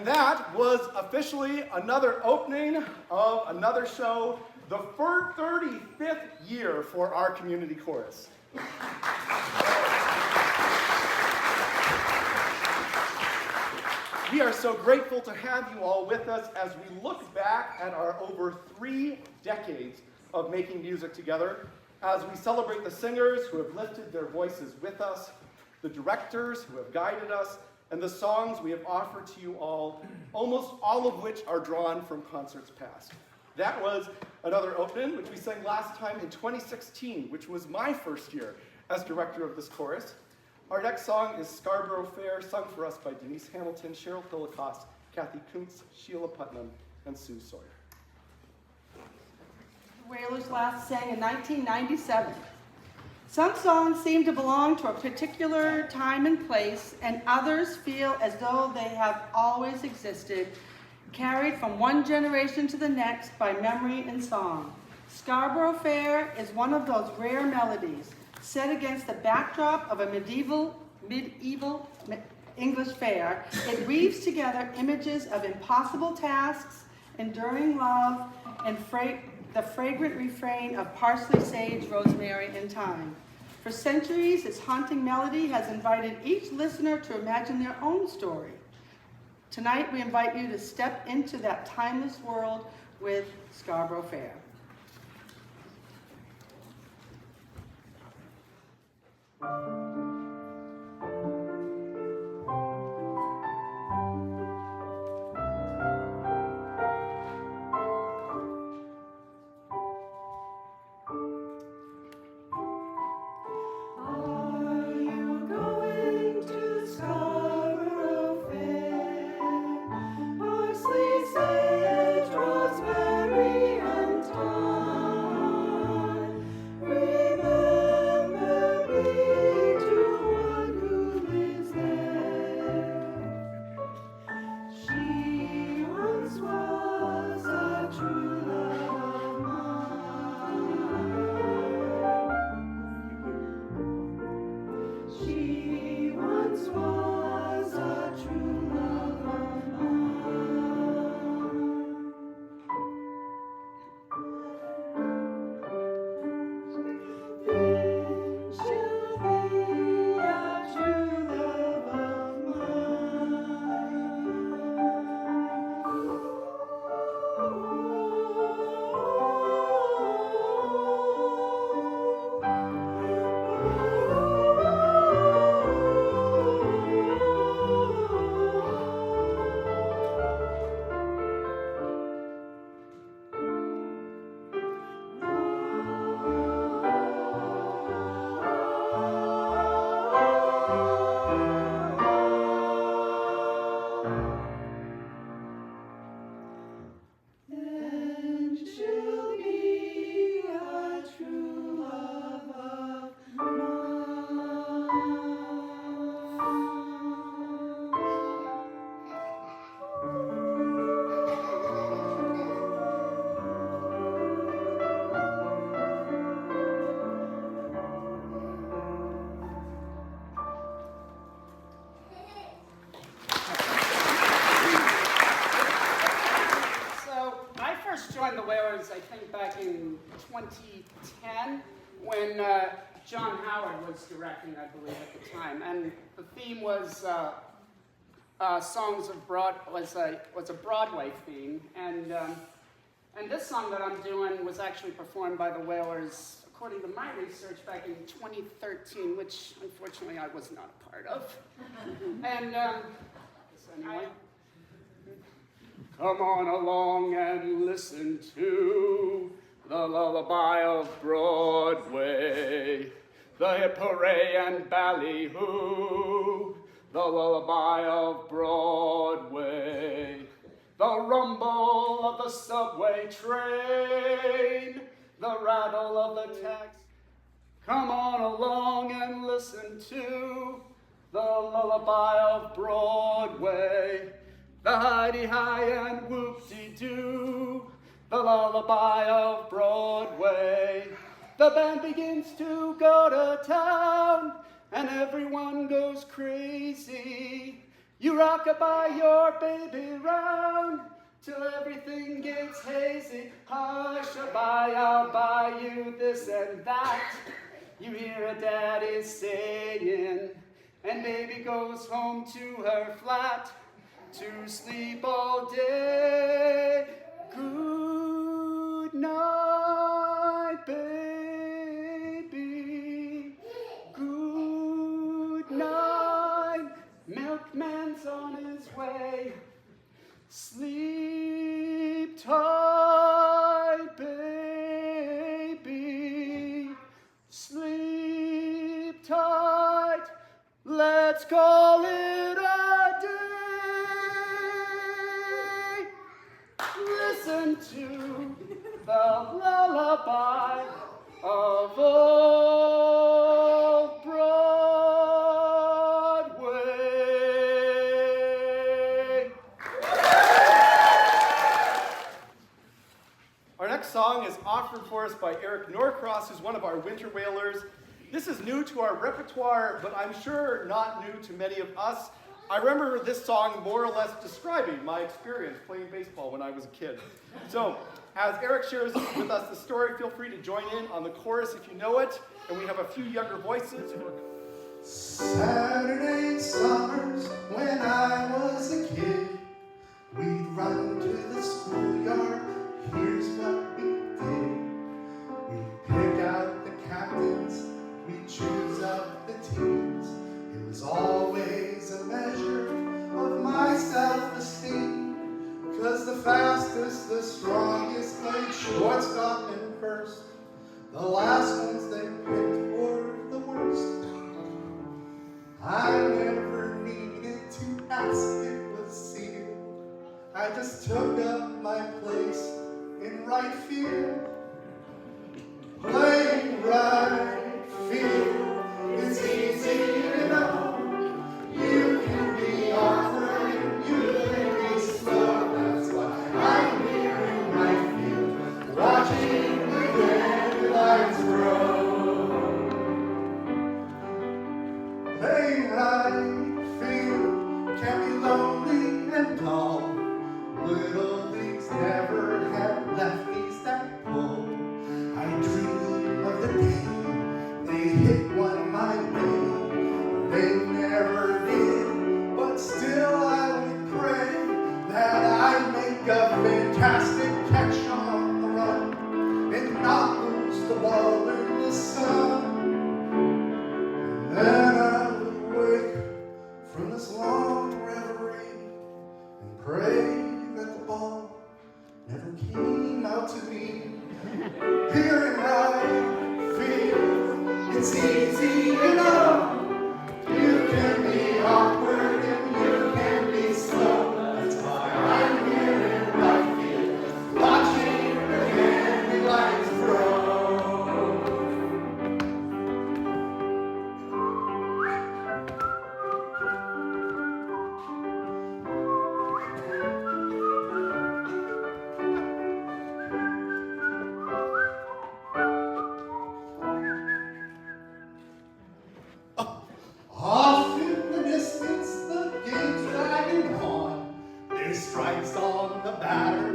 And that was officially another opening of another show, the 35th year for our community chorus. We are so grateful to have you all with us as we look back at our over 3 decades of making music together, as we celebrate the singers who have lifted their voices with us, the directors who have guided us, and the songs we have offered to you all, almost all of which are drawn from concerts past. That was another opening, which we sang last time in 2016, which was my first year as director of this chorus. Our next song is Scarborough Fair, sung for us by Denise Hamilton, Cheryl Holocaust, Kathy Kuntz, Sheila Putnam, and Sue Sawyer. The Whalers last sang in 1997. Some songs seem to belong to a particular time and place, and others feel as though they have always existed, carried from one generation to the next by memory and song. Scarborough Fair is one of those rare melodies, set against the backdrop of a medieval English fair. It weaves together images of impossible tasks, enduring love, and the fragrant refrain of parsley, sage, rosemary, and thyme. For centuries, its haunting melody has invited each listener to imagine their own story. Tonight, we invite you to step into that timeless world with Scarborough Fair. I think back in 2010 when John Howard was directing, I believe, at the time, and the theme was songs of was a Broadway theme, and this song that I'm doing was actually performed by the Whalers, according to my research, back in 2013, which unfortunately I was not a part of, and anyway. Come on along and listen to the lullaby of Broadway, the hip hooray and ballyhoo, the lullaby of Broadway, the rumble of the subway train, the rattle of the taxi. Come on along and listen to the lullaby of Broadway, the hidey-hi and whoop-de-doo, the lullaby of Broadway. The band begins to go to town, and everyone goes crazy. You rock-a-bye your baby round till everything gets hazy. Hush-a-bye, I'll buy you this and that. You hear a daddy saying, and baby goes home to her flat to sleep all day. Good night, baby. Good night. Milkman's on his way. Sleep tight, baby. Sleep tight. Let's call it a day. Listen to the lullaby of old Broadway. Our next song is offered for us by Eric Norcross, who's one of our winter whalers. This is new to our repertoire, but I'm sure not new to many of us. I remember this song more or less describing my experience playing baseball when I was a kid. So, as Eric shares with us the story, feel free to join in on the chorus if you know it, and we have a few younger voices who are... Saturday summers when I was a kid, we'd run to the schoolyard. Here's what we did. We'd pick out the captains, we'd choose up the teams. It was always a measure of my self-esteem, 'cause the fastest, the strongest played shortstop and first. The last ones they picked were the worst. I never needed to ask, it was sealed. I just took up my place in right field. Playing right field is easy, you know. You can be awkward and you can be slow. That's why I'm here in right field, watching the dandelions grow. Playing right field can be lonely and dull. Little leagues never had lefties that pull. I dream of the day they hit one my way. They never did, but still I would pray that I'd make a fantastic catch on the run and not lose the ball in the sun. And then I would wake from this long reverie and pray that the ball never came out to me. Here in right field, it's easy, you know. You can be awkward and you can be slow. That's why I'm here in right field, watching the dandelions grow. Off in the distance, the game's dragging on. There's strikes on the batter,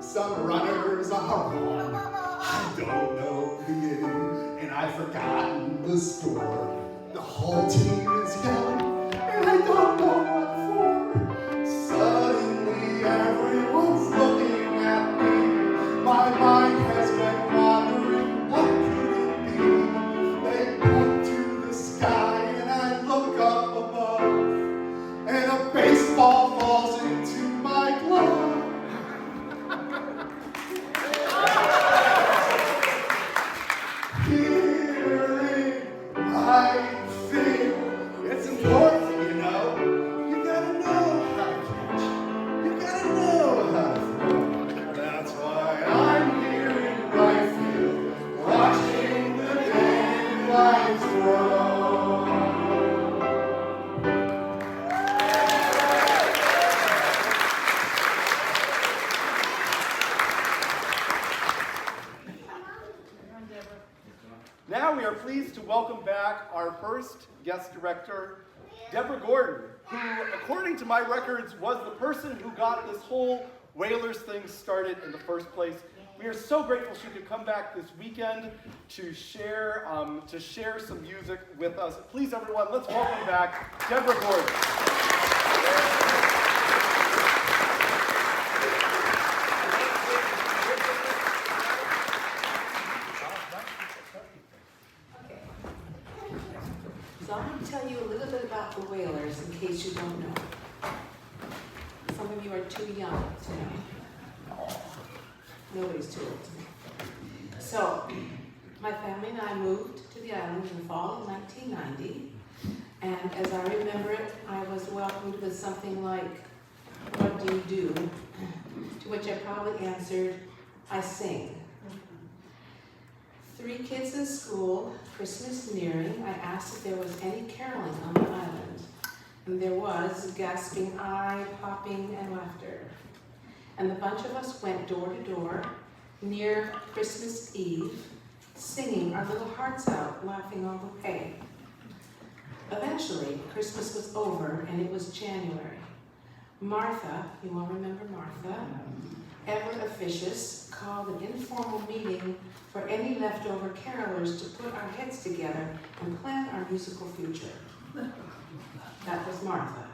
some runners are on. I don't know the inning, and I've forgotten the score. The whole team is yelling, and I don't know what for. Suddenly everyone's looking at me. My mind has been wandering, what could it be? They point to the sky, look up above, and a baseball falls into my glove. Here in right field, it's important, you know. You gotta know how to catch. You gotta know how to throw. That's why I'm here in right field, watching the dandelions grow. Now we are pleased to welcome back our first guest director, Deborah Gordon, who, according to my records, was the person who got this whole Whalers thing started in the first place. We are so grateful she could come back this weekend to share some music with us. Please, everyone, let's welcome back Deborah Gordon. So I'm going to tell you a little bit about the Whalers in case you don't know. Some of you are too young to know. Nobody's too old to know. So, my family and I moved to the island in the fall of 1990. And as I remember it, I was welcomed with something like, "What do you do?" To which I probably answered, "I sing." 3 kids in school, Christmas nearing, I asked if there was any caroling on the island. And there was, gasping eye, popping, and laughter. And the bunch of us went door to door, near Christmas Eve, singing our little hearts out, laughing all the way. Eventually, Christmas was over, and it was January. Martha, you all remember Martha, ever officious, called an informal meeting for any leftover carolers to put our heads together and plan our musical future. That was Martha.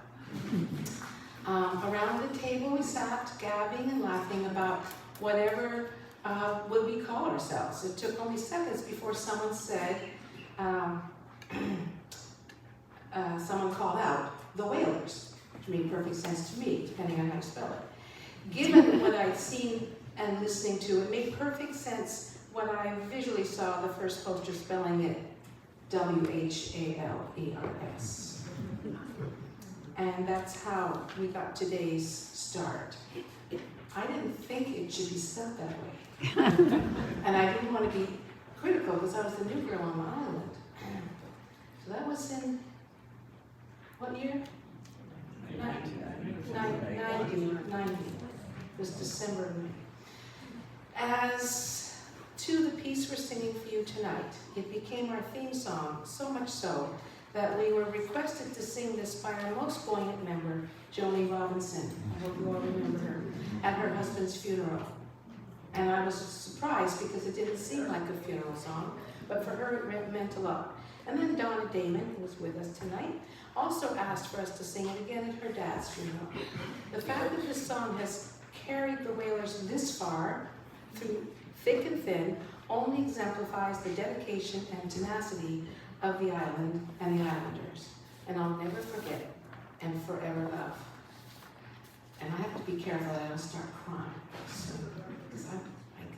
Around the table we sat, gabbing and laughing about whatever would we call ourselves. It took only seconds before someone said, someone called out, "The Whalers," which made perfect sense to me, depending on how to spell it. Given what I'd seen and listening to, it made perfect sense when I visually saw the first poster spelling it WHALERS. And that's how we got today's start. I didn't think it should be spelled that way. And I didn't want to be critical because I was the new girl on the island. So that was in, what year? 90. It was December. As to the piece we're singing for you tonight, it became our theme song, so much so that we were requested to sing this by our most buoyant member, Joni Robinson. I hope you all remember her, at her husband's funeral. And I was surprised because it didn't seem like a funeral song, but for her it meant a lot. And then Donna Damon, who was with us tonight, also asked for us to sing it again at her dad's funeral. The fact that this song has carried the Whalers this far, through thick and thin, only exemplifies the dedication and tenacity of the island and the islanders. And I'll never forget it, and forever love. And I have to be careful that I don't start crying. Because I'm like,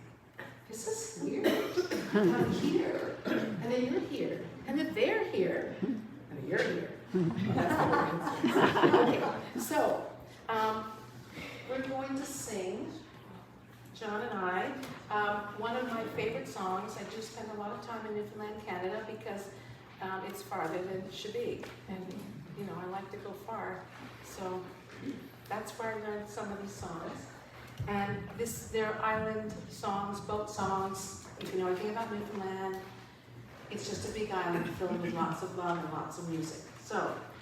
this is weird. I'm here, and then you're here, and then they're here, and then you're here. That's what we're going to Okay, so we're going to sing, John and I, one of my favorite songs. I do spend a lot of time in Newfoundland, Canada, because it's farther than Chebeague, and you know I like to go far, so that's where I learned some of these songs. And they're island songs, boat songs. If you know anything about Newfoundland, it's just a big island filled with lots of love and lots of music. So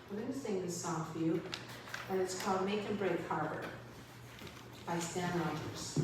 I'm going to sing this song for you, and it's called "Make and Break Harbor" by Stan Rogers.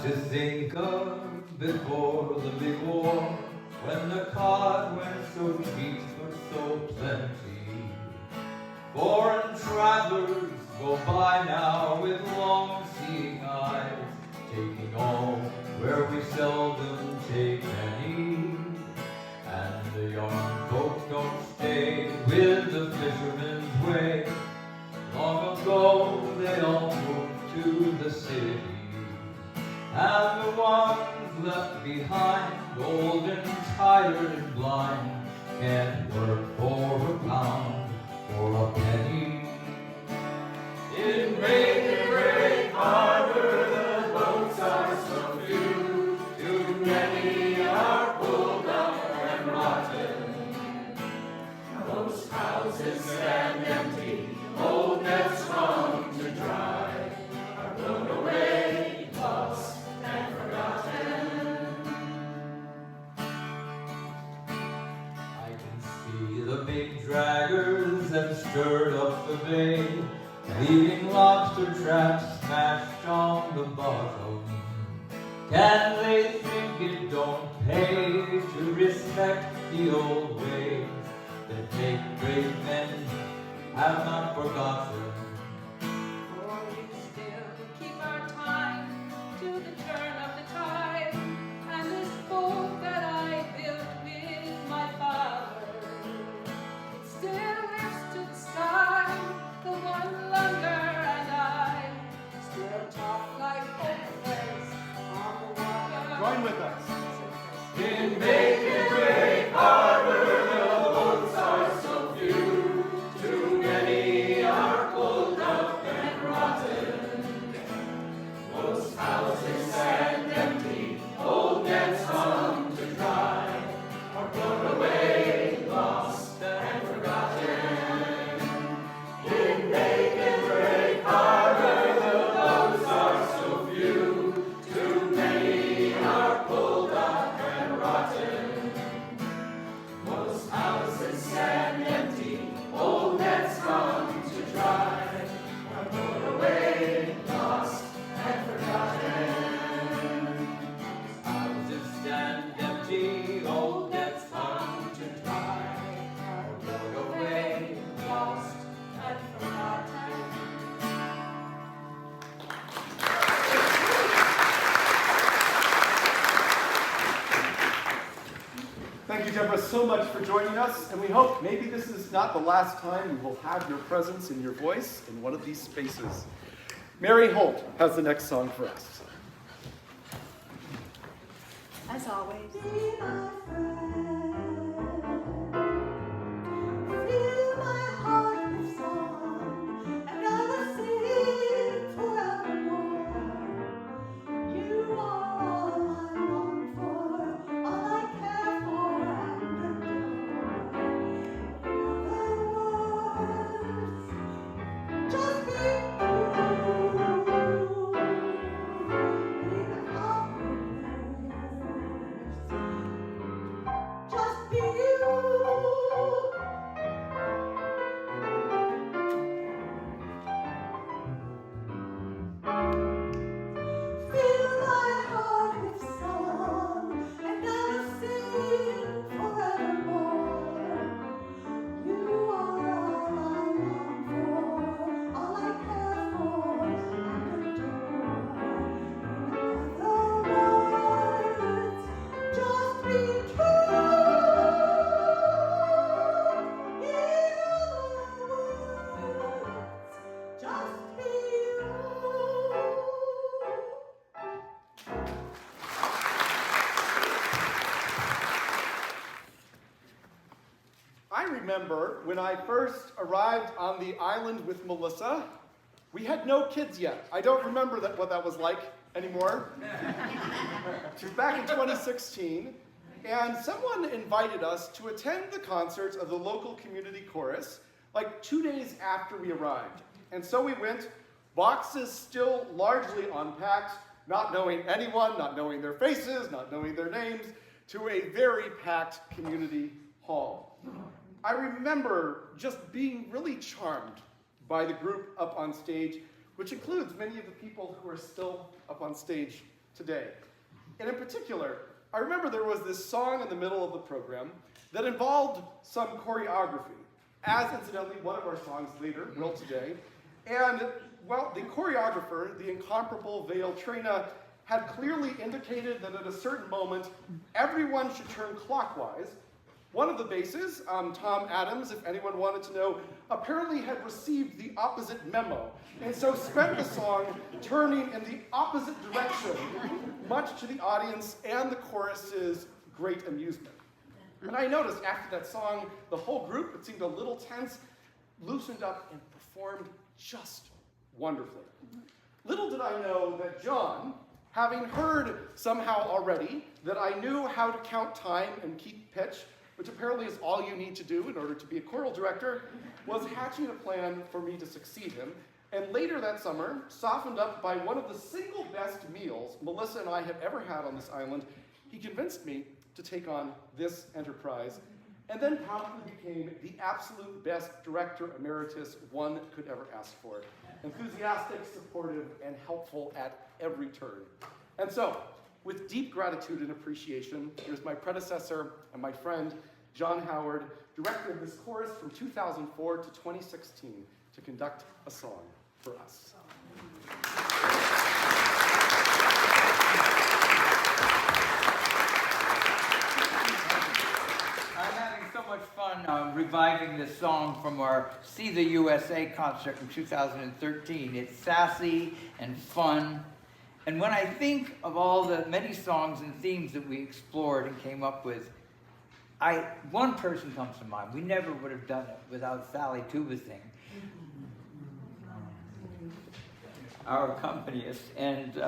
To think of before the big war, when the cod went so cheap but so plenty. Foreign travelers go by now with long-seeing eyes, taking all where we seldom take any. And the young folks don't stay with the fisherman's way. Long ago they all moved to the city, and the ones left behind, old and tired and blind, can't work for a pound or a penny. In Bacon Break Harbor the boats are so few, too many are pulled up and rotten. Those houses stand empty, old nets hung to dry, are blown away, lost and forgotten. I can see the big draggers that stirred up the bay, leaving lobster traps smashed on the bottom. Can they think it don't pay to respect the old ways that make great men have not forgotten? For we still keep our time to the turn of the tide, and this boat that I built with my father, it still lifts to the sky, the one longer and I still talk like old friends on the water. Join with us. In Bacon Break Harbor the boats are so few, too many are pulled up and rotten. Most houses stand empty, old nets hung to dry, are blown away, lost and forgotten. In Bacon Break Harbor the boats are so few, too many are pulled up and rotten. Most houses stand empty, old nets hung to dry, are blown away, lost and forgotten. Houses stand empty, old nets hung to dry, are blown away, lost and forgotten. Thank you, Deborah, so much for joining us, and we hope maybe this is not the last time we will have your presence and your voice in one of these spaces. Mary Holt has the next song for us. As always. Be my friend, fill my heart with song, and I will sing forevermore. You are all I long for, all I care for and adore. In other words, just be true. In our just be you. Fill my heart with song, and I will sing forevermore. You are all I long for, all I care for and adore. In other words, just be true. In other words, just be you. I remember when I first arrived on the island with Melissa, we had no kids yet. I don't remember what that was like anymore. It was back in 2016, and someone invited us to attend the concert of the local community chorus like 2 days after we arrived. And so we went, boxes still largely unpacked, not knowing anyone, not knowing their faces, not knowing their names, to a very packed community hall. I remember just being really charmed by the group up on stage, which includes many of the people who are still up on stage today. And in particular, I remember there was this song in the middle of the program that involved some choreography, as incidentally one of our songs later will today. And, well, the choreographer, the incomparable Vale Trina, had clearly indicated that at a certain moment, everyone should turn clockwise. One of the basses, Tom Adams, if anyone wanted to know, apparently had received the opposite memo, and so spent the song turning in the opposite direction, much to the audience and the chorus's great amusement. And I noticed after that song, the whole group, it seemed a little tense, loosened up and performed just wonderfully. Little did I know that John, having heard somehow already that I knew how to count time and keep pitch, which apparently is all you need to do in order to be a choral director, was hatching a plan for me to succeed him. And later that summer, softened up by one of the single best meals Melissa and I had ever had on this island, he convinced me to take on this enterprise, and then promptly became the absolute best director emeritus one could ever ask for. Enthusiastic, supportive, and helpful at every turn. And so, with deep gratitude and appreciation, here's my predecessor and my friend, John Howard, director of this chorus from 2004 to 2016, to conduct a song for us. I'm having so much fun reviving this song from our See the USA concert in 2013. It's sassy and fun. And when I think of all the many songs and themes that we explored and came up with, one person comes to mind. We never would have done it without Sally Tubasing, our accompanist, and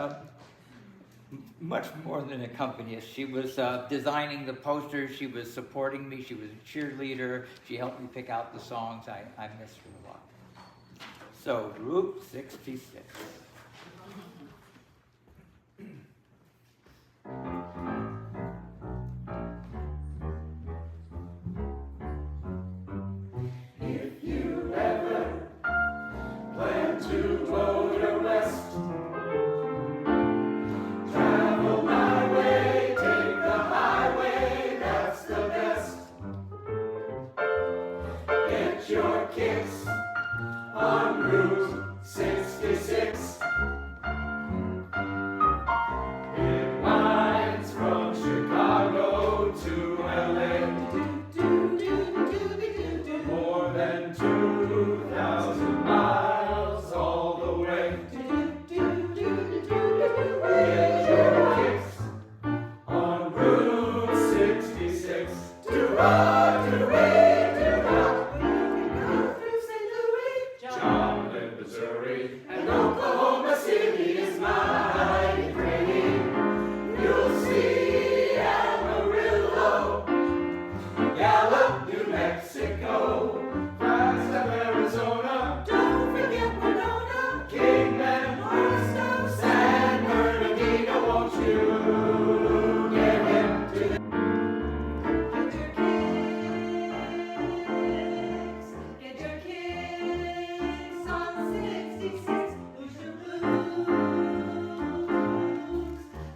much more than accompanist. She was designing the posters, she was supporting me, she was a cheerleader, she helped me pick out the songs. I miss her a lot. So, Route 66. If you ever plan to motor west, travel my way, take the highway, that's the best. Get your kicks on Route 66. It winds from Chicago to LA. More than 2,000 miles all the way. Get your kicks on Route 66. Do-ra, do-wee, do-ra. Joplin, Missouri, and Oklahoma City is mighty pretty. You'll see Amarillo, Gallup, New Mexico, Flagstaff, Arizona. Don't forget Winona, Kingman, Barstow, San Bernardino. Won't you get into the Get your kicks on 66. Lose your blues.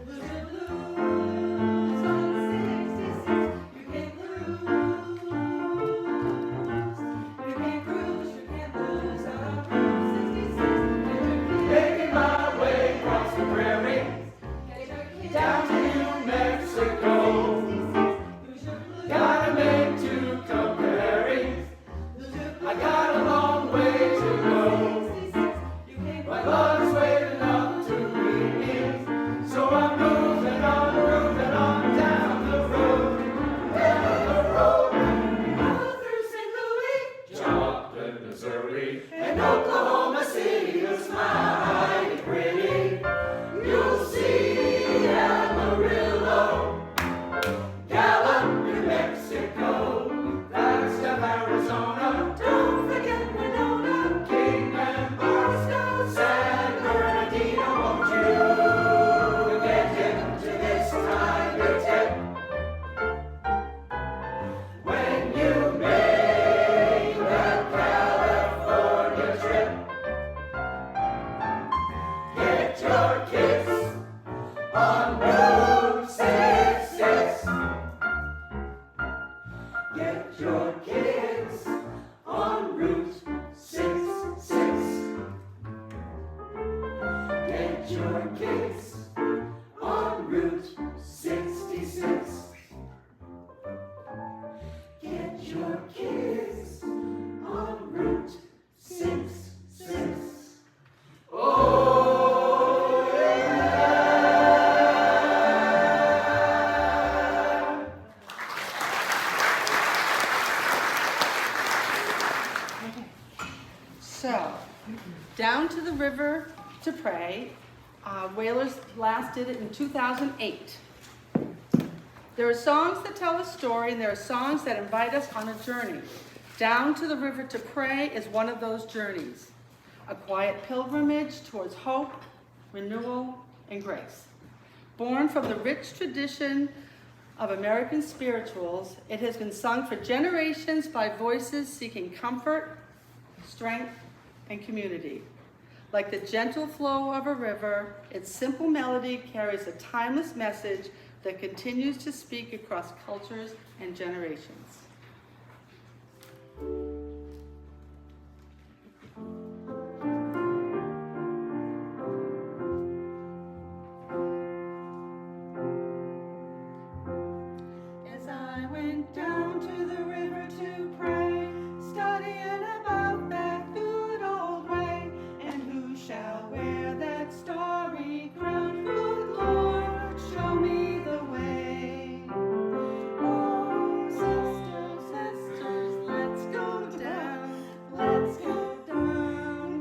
Lose your blues on 66. You can cruise. You can cruise. You can lose on Route 66. making my way across the prairie Get your kicks down to New Mexico. Lose your blues. Gotta make two comparing. I got a long way to go. My love's waiting up to meet me, so I'm moving on down the road, Through St. Louis. Joplin, Missouri, and Oklahoma City is mighty pretty. You'll see Amarillo, Gallup, New Mexico, Flagstaff, Arizona. Don't forget Winona. Kingman, Barstow, San Bernardino. Won't you get into this tiger tip? When you make that California trip, your kicks on Route 66. Get your kicks on Route 66. Oh, yeah! So, Down to the River to Pray. Whalers last did it in 2008. There are songs that tell a story, and there are songs that invite us on a journey. Down to the River to Pray is one of those journeys, a quiet pilgrimage towards hope, renewal, and grace. Born from the rich tradition of American spirituals, it has been sung for generations by voices seeking comfort, strength, and community. Like the gentle flow of a river, its simple melody carries a timeless message that continues to speak across cultures and generations. As I went down to the river to pray, studying about that good old way, and who shall wear that starry crown? Good Lord, show me the way. Oh, sisters, sisters, let's go down,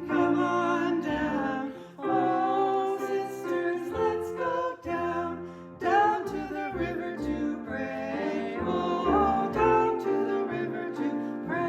come on down. Oh, sisters, let's go down, down to the river to pray. Oh, down to the river to pray.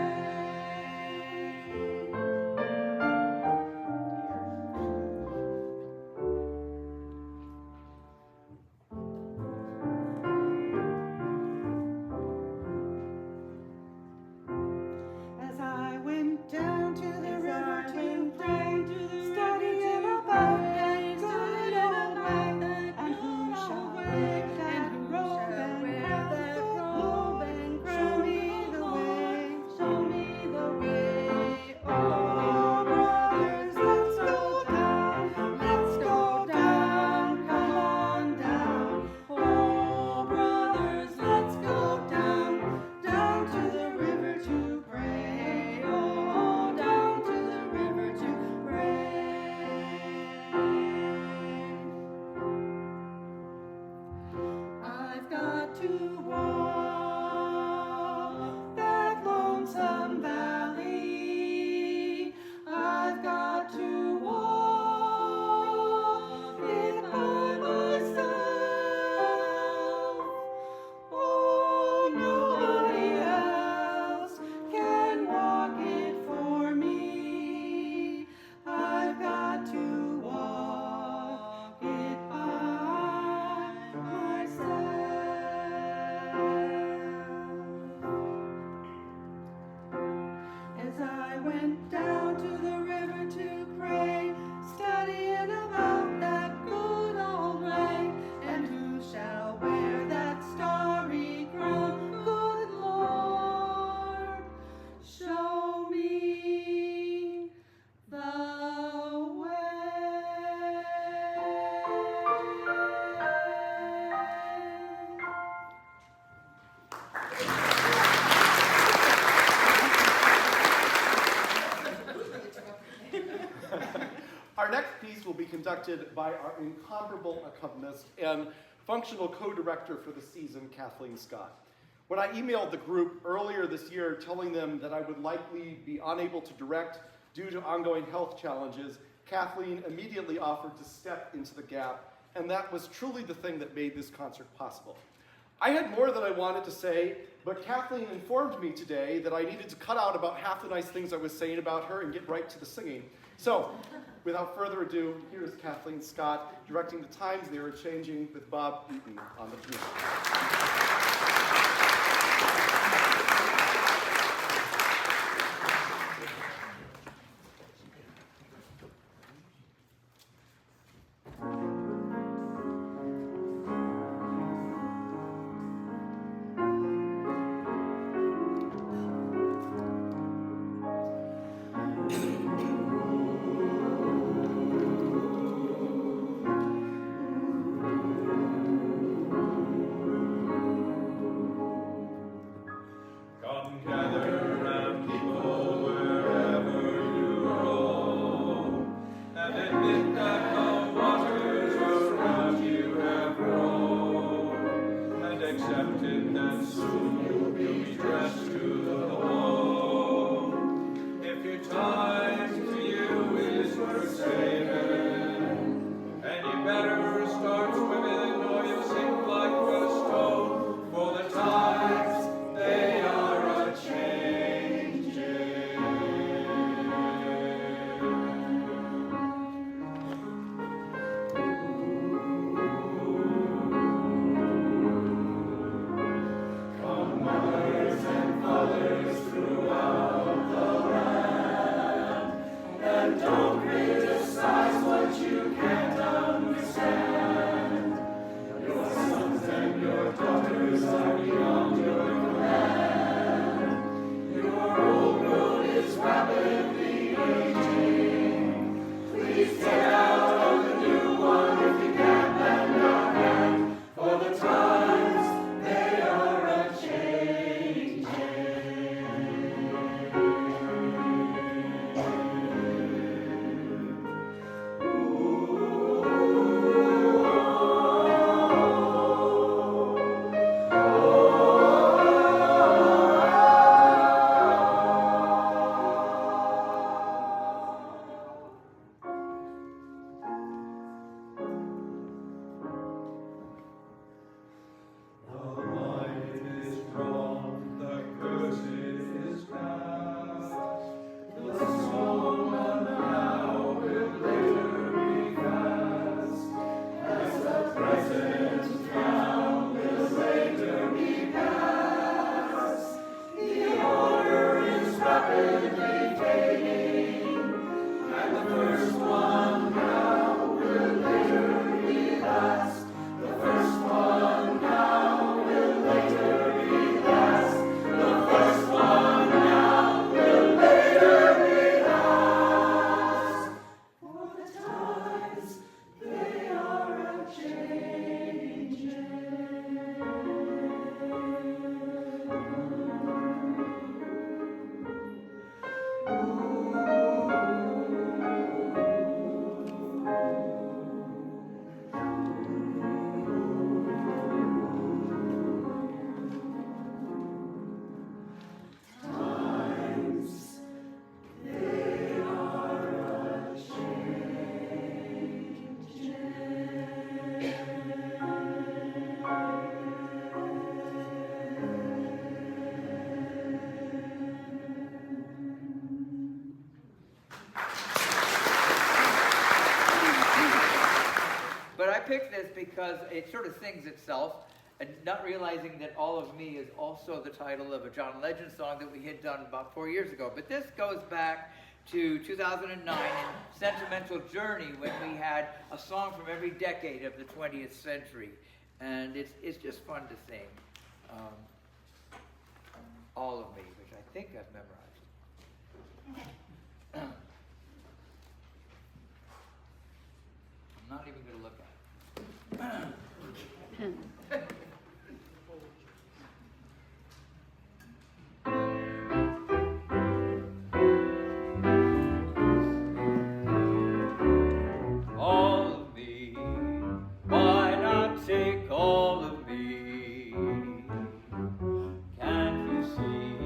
As I went down to the river to pray, studying about that good old way, and who shall wear that robe and crown? Show me the way, show me the way. Oh, brothers, let's go down, come on down. Oh, brothers, let's go down to the river to pray. Oh, down to the river to pray. I've got to walk that lonesome valley. I've got to walk it by myself. Oh, nobody else can walk it for me. I've got to walk it by myself. As I went down to the river to pray, studying about that good old way, and who shall wear that starry crown? Good Lord, show me the Our next piece will be conducted by our incomparable accompanist and functional co-director for the season, Kathleen Scott. When I emailed the group earlier this year telling them that I would likely be unable to direct due to ongoing health challenges, Kathleen immediately offered to step into the gap, and that was truly the thing that made this concert possible. I had more that I wanted to say, but Kathleen informed me today that I needed to cut out about half the nice things I was saying about her and get right to the singing. So, without further ado, here is Kathleen Scott directing The Times They Are Changing with Bob Eaton on the piano. time to you is forsaken, and you better start swimming or you'll sink like a stone, for the times they are a-changing. Come mothers and fathers throughout the land, and don't criticize what you can't understand. Your sons and your daughters are beyond your command. Your old world is rapidly aging. Please get out of the new one if you can lend a hand, for the times they are a-changing. The light is gone, the curtain is past. The small one now will later be fast. As the present now will later be past. The order is rapidly fading, and the first one now will later be last. The first one now will later be last. The first one now will later be last. For the times they are a-changing. Times they are But I picked this because it sort of sings itself, and not realizing that All of Me is also the title of a John Legend song that we had done about 4 years ago. But this goes back to 2009 in Sentimental Journey, when we had a song from every decade of the 20th century. And it's just fun to sing. All of Me, which I think I've memorized. I'm not even going to look at it. All of me, why not take all of me? Can't you see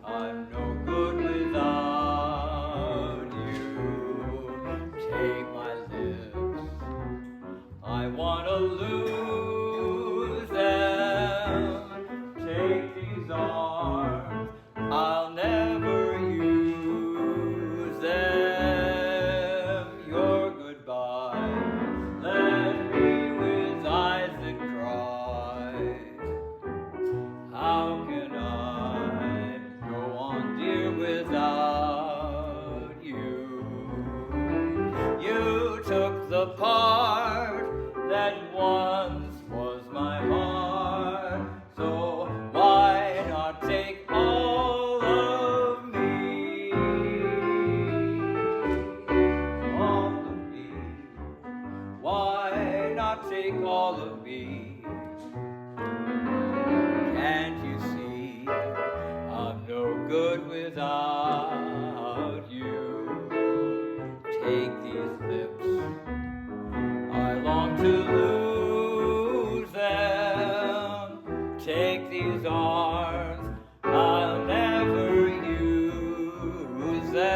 I'm no good without you? Take my lips, I wanna lose them. Take these arms, I'll never use them. Your goodbye left me with eyes that cry. How can I go on, dear, without you? You took the part that once was my heart, so why not take all of me? All of me, why not take all of me? Can't you see I'm no good without you? Take these lips, I long to lose them. Take these arms, I'll never use them.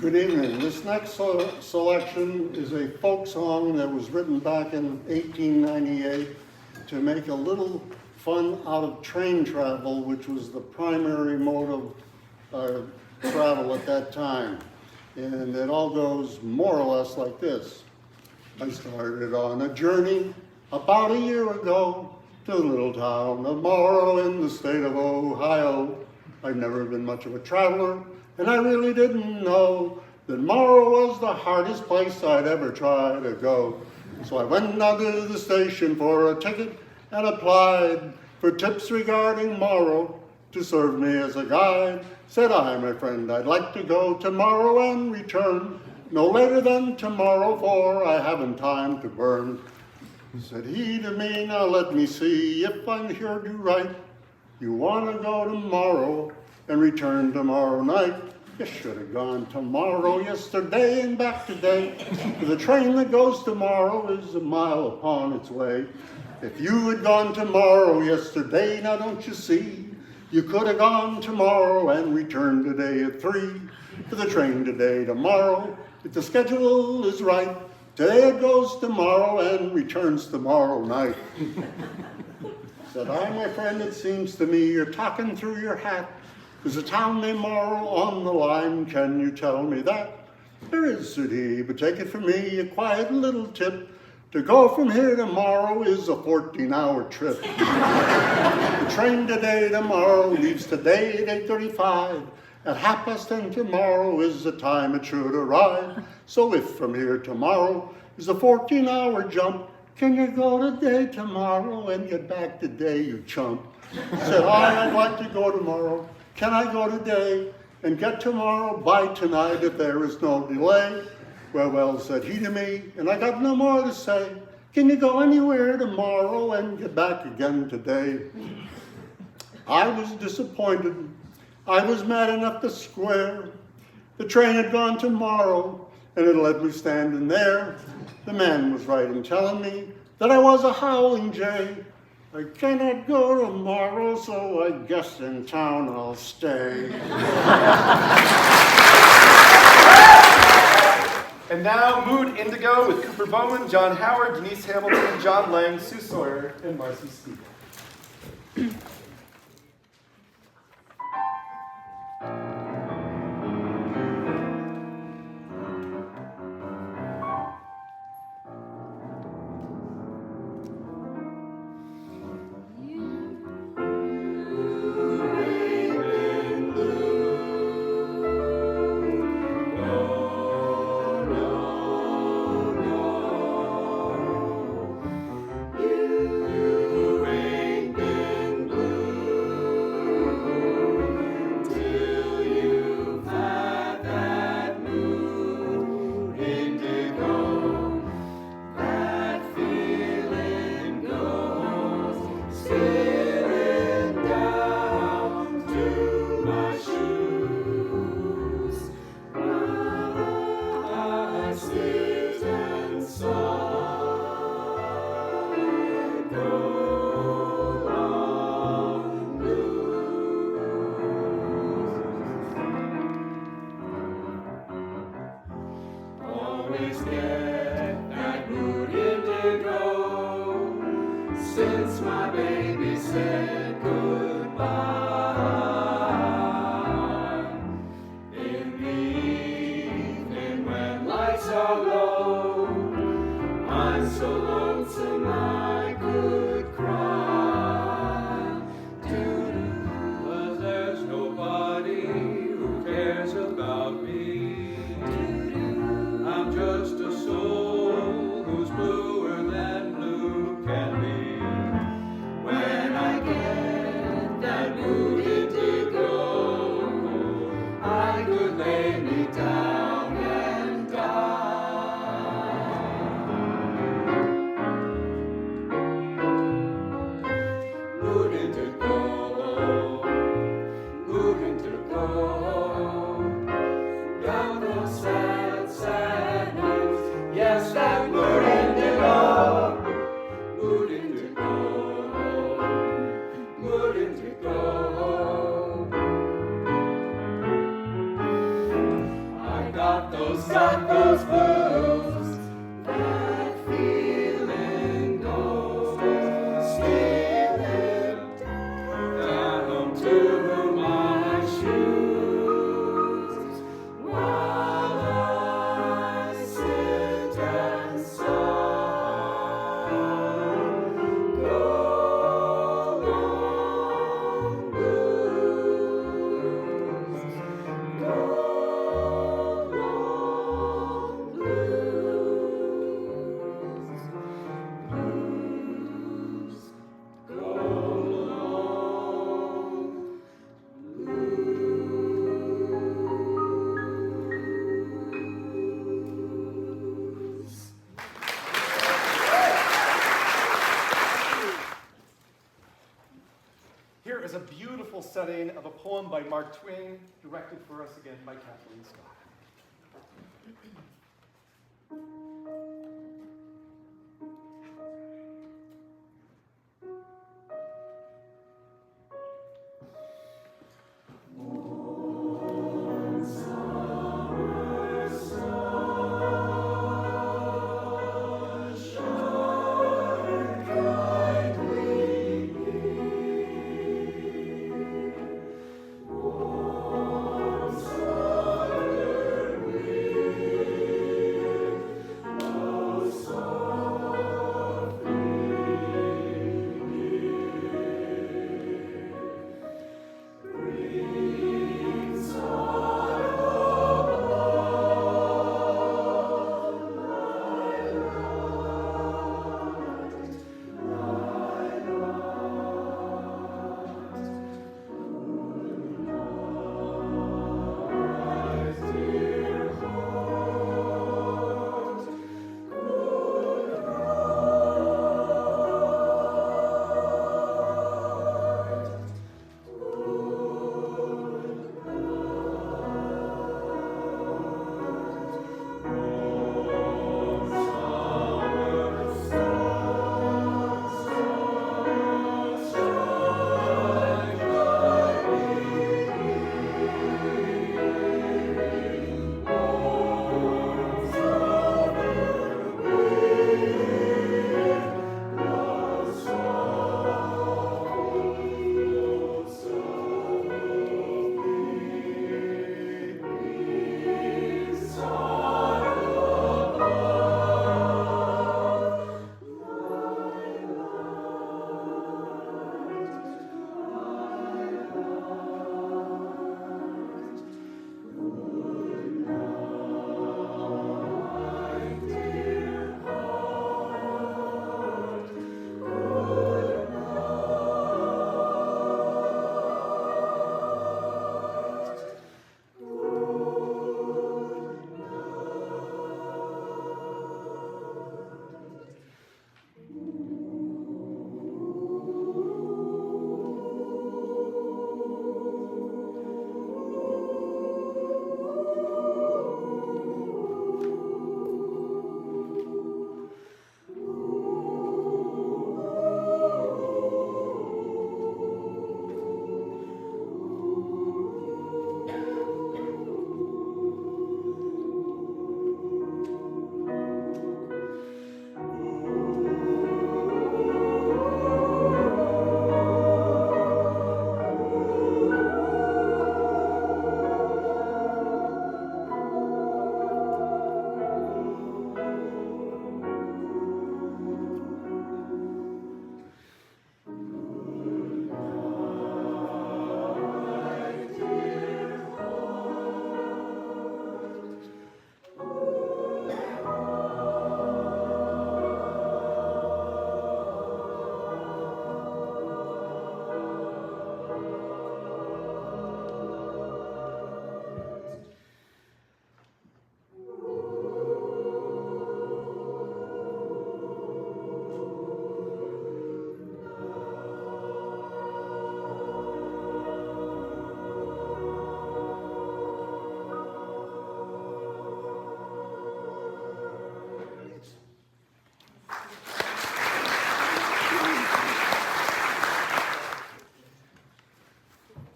Good evening. This next selection is a folk song that was written back in 1898 to make a little fun out of train travel, which was the primary mode of travel at that time. And it all goes more or less like this. I started on a journey about a year ago to the little town of Morrow in the state of Ohio. I've never been much of a traveler, and I really didn't know that Morrow was the hardest place I'd ever try to go. So I went down to the station for a ticket and applied for tips regarding Morrow to serve me as a guide. Said I, my friend, I'd like to go tomorrow and return no later than tomorrow, for I haven't time to burn. Said he to me, now let me see if I'm heard you right. You want to go tomorrow and return tomorrow night. You should have gone tomorrow, yesterday, and back today. For the train that goes tomorrow is a mile upon its way. If you had gone tomorrow, yesterday, now don't you see? You could have gone tomorrow and returned today at 3. For the train today, tomorrow, if the schedule is right, today it goes tomorrow and returns tomorrow night. Said I, my friend, it seems to me you're talking through your hat. There's a town named Morrow on the line, can you tell me that? There is, said he, but take it from me, a quiet little tip. To go from here to Morrow is a 14-hour trip. The train today tomorrow leaves today at 8:35. At 10:30 tomorrow is the time it should arrive. So if from here tomorrow is a 14-hour jump, can you go today tomorrow and get back today, you chump? Said I'd like to go tomorrow. Can I go today and get tomorrow by tonight if there is no delay? Well, said he to me, and I got no more to say. Can you go anywhere tomorrow and get back again today? I was disappointed. I was mad enough to swear. The train had gone tomorrow, and it left me standing there. The man was right in telling me that I was a howling jay. I cannot go tomorrow, so I guess in town I'll stay. And now, Mood Indigo with Cooper Bowman, John Howard, Denise Hamilton, John Lang, Sue Sawyer, and Marcy Spiegel. I got those blues. That feeling goes stealing down to my shoes while I sit and sigh. Go long blues. Go long blues. Blues. Go long blues. Here is a beautiful setting of a poem by Mark Twain, directed for us again by Kathleen Scott.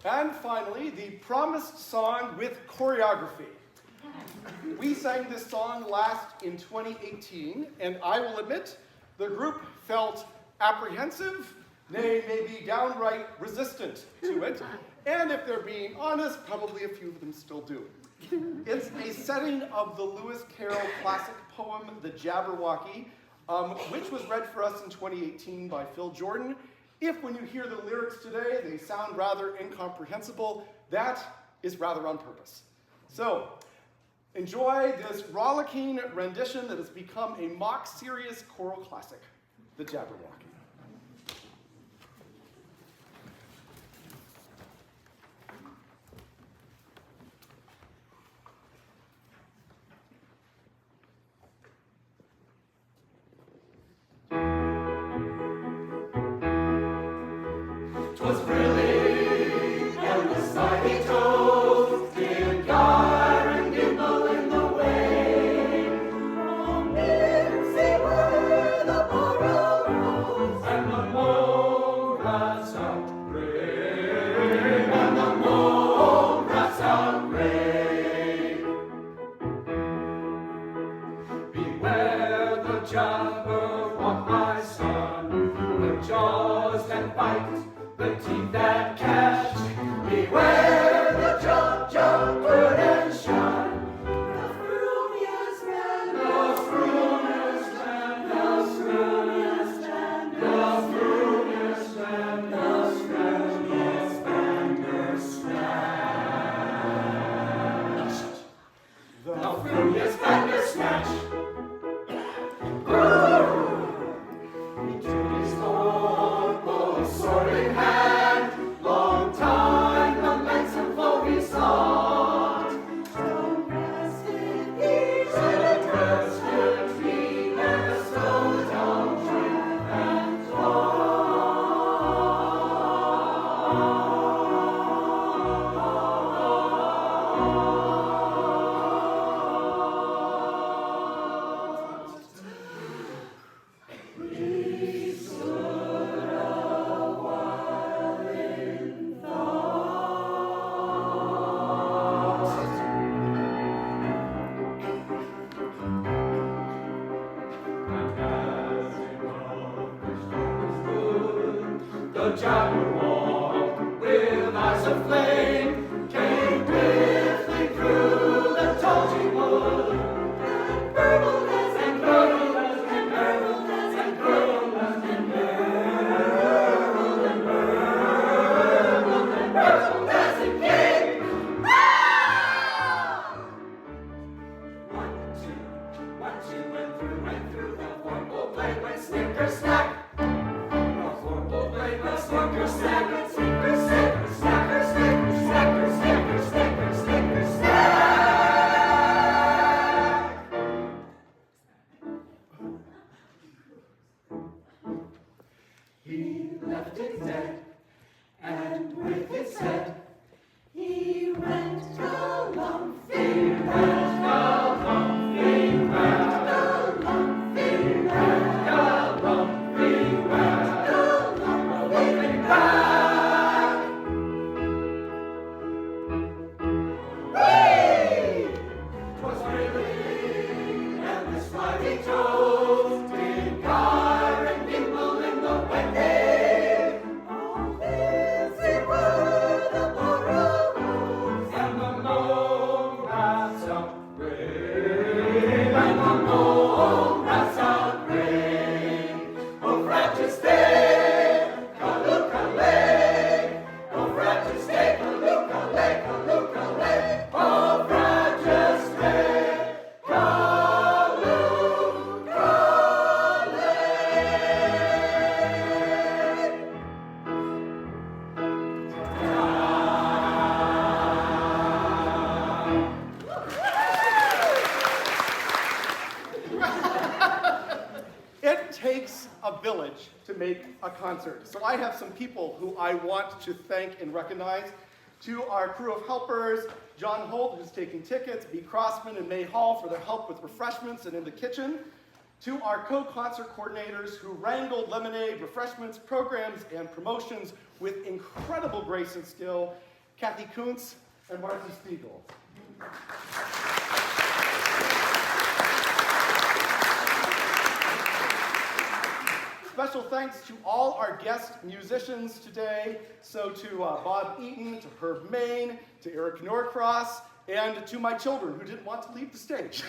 And finally, the promised song with choreography. We sang this song last in 2018, and I will admit the group felt apprehensive, nay, maybe downright resistant to it, and if they're being honest, probably a few of them still do. It's a setting of the Lewis Carroll classic poem, The Jabberwocky, which was read for us in 2018 by Phil Jordan. If when you hear the lyrics today, they sound rather incomprehensible, that is rather on purpose. So, enjoy this rollicking rendition that has become a mock-serious choral classic, The Jabberwocky. Was really endless ivy toes, did gyre and gimble in the wave. Oh, Nancy, were the moral rose, and the mole rats out brave, and the mole rats out brave. Beware the Jabberwock, my son, the jaws that bite, the teeth that catch, beware the jump, good and shun. The frumious man, the frumious man, the frumious man, the frumious man, the frumious man, snatch. The frumious bandersnatch. He took his old sword in hand, long time the ransom foe he sought. Stone breasted tree, and a stone down tree, and he stood a while in and as he stood, the Jabberwock, with eyes of flame, came drifting through the tulgey wood, and burbled as and burbled as and burbled as and burbled as and burbled and burbled and burbled as it came. Ah! 1, 2, went through the forkful blade went snicker snack. The forkful blade went snicker snack, and snicker snacker snacker snicker snacker snicker snicker snicker snack. He left it dead, and with his head he went galumphing, he went galumphing, went galumphing, went galumphing, went galumphing back. Whee! 'Twas really endless flighty toes, did gyre and gimble in the wet hay. Oh, busy were the moral rose, and the mole rats out brave, and the mole rats out brave. Oh, fragile stay, Kalukale, oh, fragile stay, Kalukale, Kalukale, oh, fragile stay, Kalukale. It takes a village to make a concert. So I have some people who I want to thank and recognize. To our crew of helpers, John Holt, who's taking tickets, B. Crossman and May Hall for their help with refreshments and in the kitchen. To our co-concert coordinators who wrangled lemonade, refreshments, programs, and promotions with incredible grace and skill, Kathy Kuntz and Marcy Spiegel. special thanks to all our guest musicians today. So to Bob Eaton, to Herb Main, to Eric Norcross, and to my children who didn't want to leave the stage.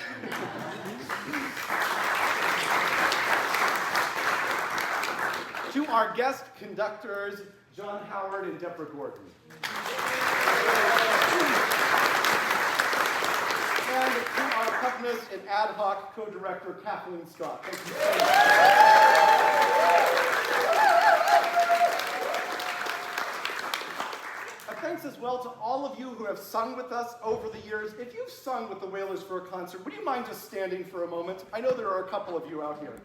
To our guest conductors, John Howard and Deborah Gordon. And to our accompanist and ad hoc co-director, Kathleen Scott. Thank you so much. Thanks as well to all of you who have sung with us over the years. If you've sung with the Wailers for a concert, would you mind just standing for a moment? I know there are a couple of you out here.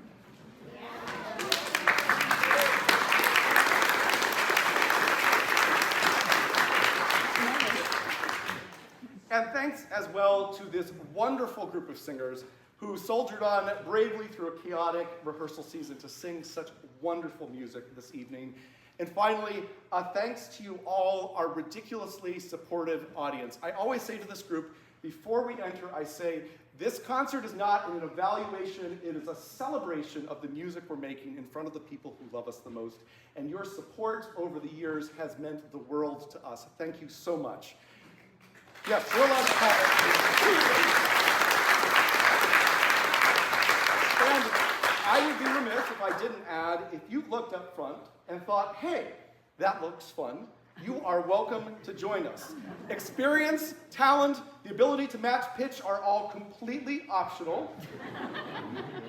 And thanks as well to this wonderful group of singers who soldiered on bravely through a chaotic rehearsal season to sing such wonderful music this evening. And finally, thanks to you all, our ridiculously supportive audience. I always say to this group, before we enter, I say, this concert is not an evaluation, it is a celebration of the music we're making in front of the people who love us the most. And your support over the years has meant the world to us. Thank you so much. Yes, you're allowed to clap. And I would be remiss if I didn't add, if you looked up front and thought, hey, that looks fun, you are welcome to join us. Experience, talent, the ability to match pitch are all completely optional.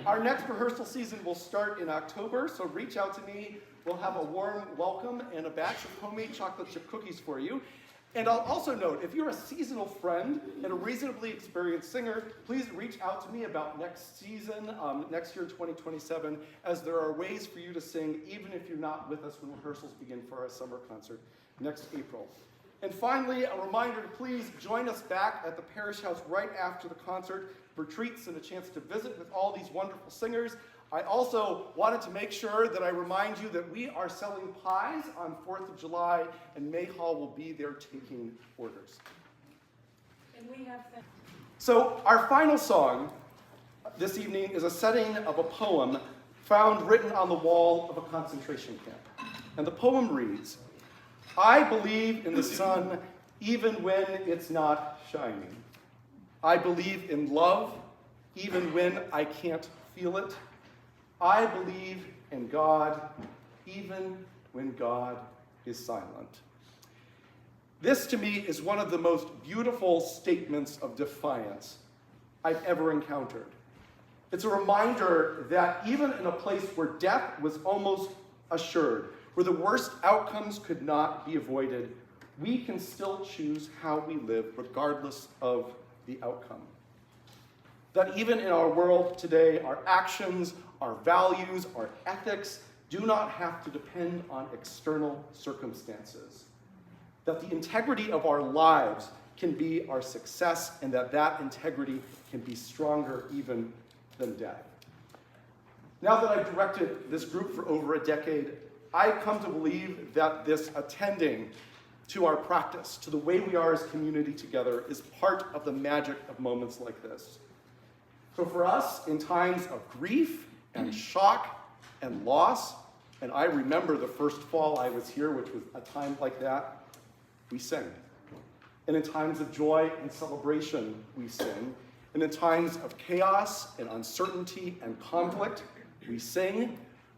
Our next rehearsal season will start in October, so reach out to me. We'll have a warm welcome and a batch of homemade chocolate chip cookies for you. And I'll also note, if you're a seasonal friend and a reasonably experienced singer, please reach out to me about next season, next year in 2027, as there are ways for you to sing even if you're not with us when rehearsals begin for our summer concert next April. And finally, a reminder to please join us back at the Parish House right after the concert for treats and a chance to visit with all these wonderful singers. I also wanted to make sure that I remind you that we are selling pies on 4th of July, and May Hall will be there taking orders. And we have So our final song this evening is a setting of a poem found written on the wall of a concentration camp. And the poem reads, I believe in the sun even when it's not shining. I believe in love even when I can't feel it. I believe in God, even when God is silent. This, to me, is one of the most beautiful statements of defiance I've ever encountered. It's a reminder that even in a place where death was almost assured, where the worst outcomes could not be avoided, we can still choose how we live regardless of the outcome. That even in our world today, our actions, our values, our ethics do not have to depend on external circumstances. That the integrity of our lives can be our success, and that that integrity can be stronger even than death. Now that I've directed this group for over a decade, I've come to believe that this attending to our practice, to the way we are as community together, is part of the magic of moments like this. So for us, in times of grief and shock and loss, and I remember the first fall I was here, which was a time like that, we sing. And in times of joy and celebration, we sing. And in times of chaos and uncertainty and conflict, we sing.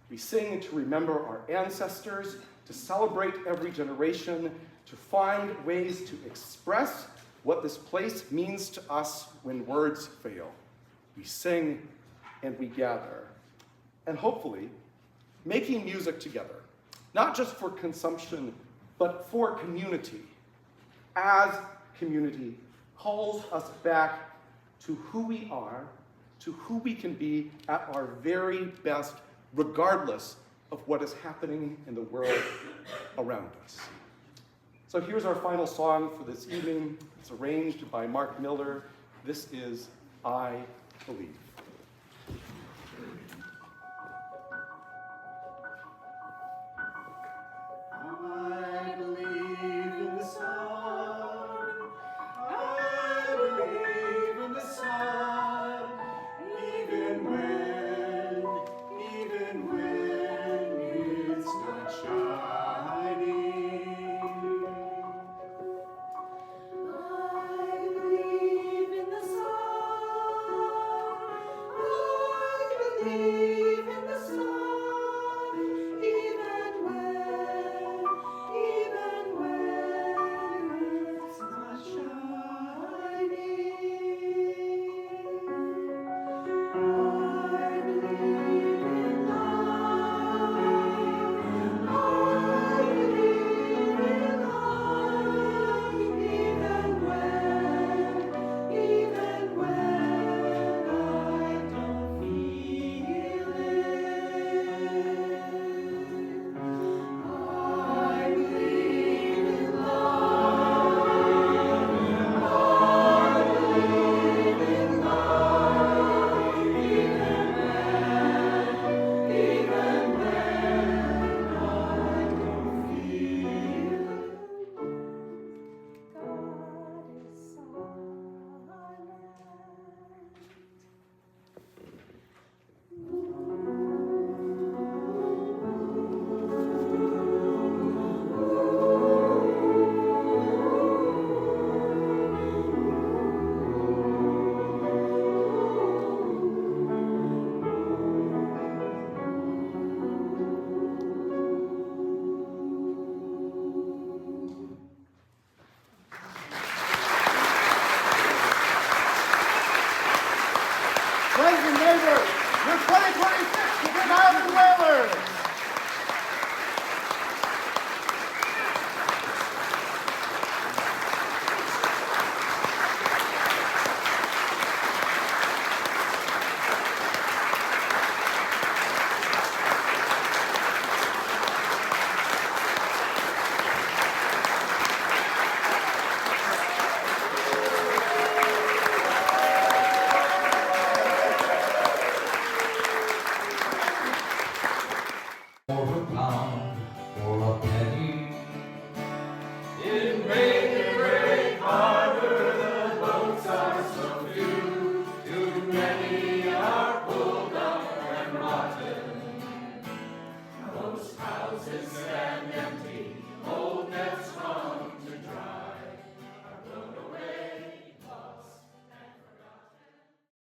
We sing to remember our ancestors, to celebrate every generation, to find ways to express what this place means to us when words fail. We sing and we gather. And hopefully, making music together, not just for consumption, but for community, as community, calls us back to who we are, to who we can be at our very best, regardless of what is happening in the world around us. So here's our final song for this evening. It's arranged by Mark Miller. This is I Believe. I believe in the sun. I believe in the sun. Even when believe in the sun, even when it's not shining. I believe in love. I believe in love, even when I don't feel it. I believe in love. I believe in love, even when I don't feel it. God is Friends and neighbors, your 2026 Big Island Whalers!